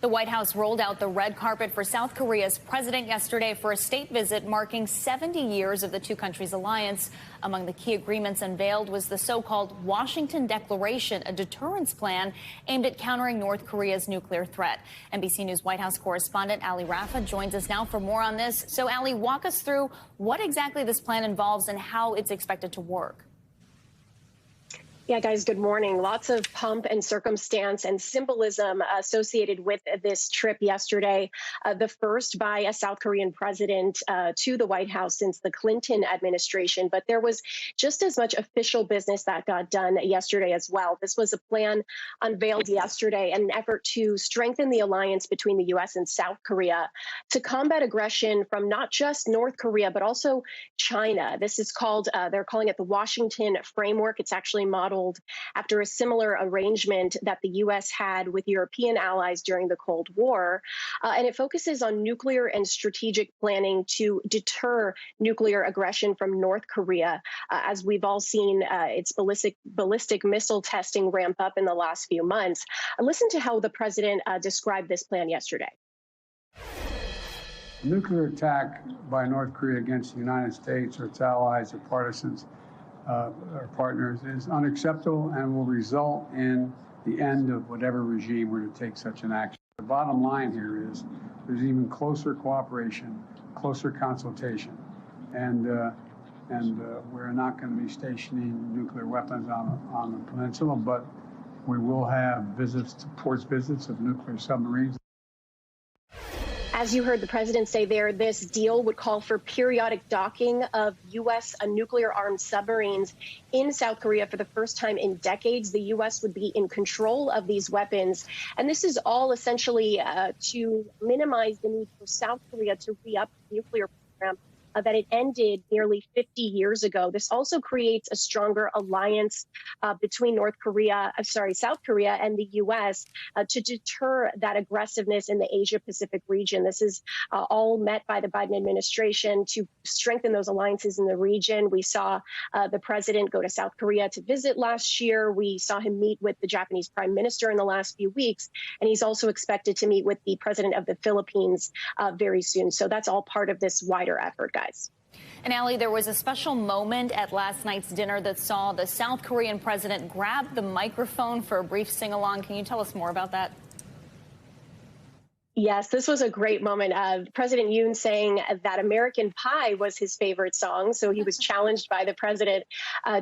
The White House rolled out the red carpet for South Korea's president yesterday for a state visit marking 70 years of the two countries' alliance. Among the key agreements unveiled was the so-called Washington Declaration, a deterrence plan aimed at countering North Korea's nuclear threat. NBC News White House correspondent Allie Raffa joins us now for more on this. So, Allie, walk us through what exactly this plan involves and how it's expected to work. Yeah, guys, good morning. Lots of pomp and circumstance and symbolism associated with this trip yesterday. The first by a South Korean president to the White House since the Clinton administration. But there was just as much official business that got done yesterday as well. This was a plan unveiled yesterday, an effort to strengthen the alliance between the U.S. and South Korea to combat aggression from not just North Korea, but also China. This is called, they're calling it the Washington Framework. It's actually modeled after a similar arrangement that the U.S. had with European allies during the Cold War. And it focuses on nuclear and strategic planning to deter nuclear aggression from North Korea. As we've all seen its ballistic missile testing ramp up in the last few months. Listen to how the president described this plan yesterday. A nuclear attack by North Korea against the United States or its allies or partisans our partners is unacceptable and will result in the end of whatever regime were to take such an action. The bottom line here is there's even closer cooperation, closer consultation, and we're not going to be stationing nuclear weapons on the peninsula, but we will have ports visits of nuclear submarines. As you heard the president say there, this deal would call for periodic docking of U.S. nuclear-armed submarines in South Korea for the first time in decades. The U.S. would be in control of these weapons. And this is all essentially to minimize the need for South Korea to re-up the nuclear program that it ended nearly 50 years ago. This also creates a stronger alliance between South Korea and the U.S. To deter that aggressiveness in the Asia-Pacific region. This is all met by the Biden administration to strengthen those alliances in the region. We saw the president go to South Korea to visit last year. We saw him meet with the Japanese prime minister in the last few weeks, and he's also expected to meet with the president of the Philippines very soon. So that's all part of this wider effort, guys. And Allie, there was a special moment at last night's dinner that saw the South Korean president grab the microphone for a brief sing-along. Can you tell us more about that? Yes, this was a great moment. President Yoon saying that American Pie was his favorite song. So he was challenged by the president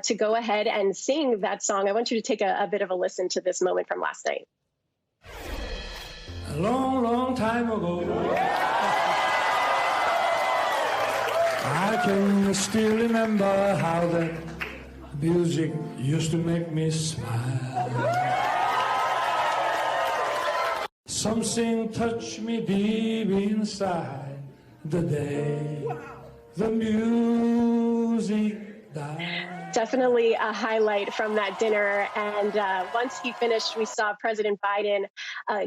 to go ahead and sing that song. I want you to take a bit of a listen to this moment from last night. A long, long time ago. I can still remember how that music used to make me smile. Something touched me deep inside the day the music died. Definitely a highlight from that dinner. And once he finished, we saw President Biden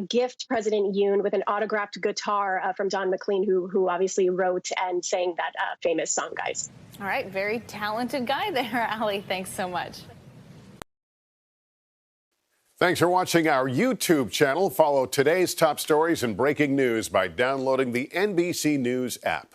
gift President Yoon with an autographed guitar from Don McLean, who obviously wrote and sang that famous song, guys. All right. Very talented guy there, Allie. Thanks so much. Thanks for watching our YouTube channel. Follow today's top stories and breaking news by downloading the NBC News app.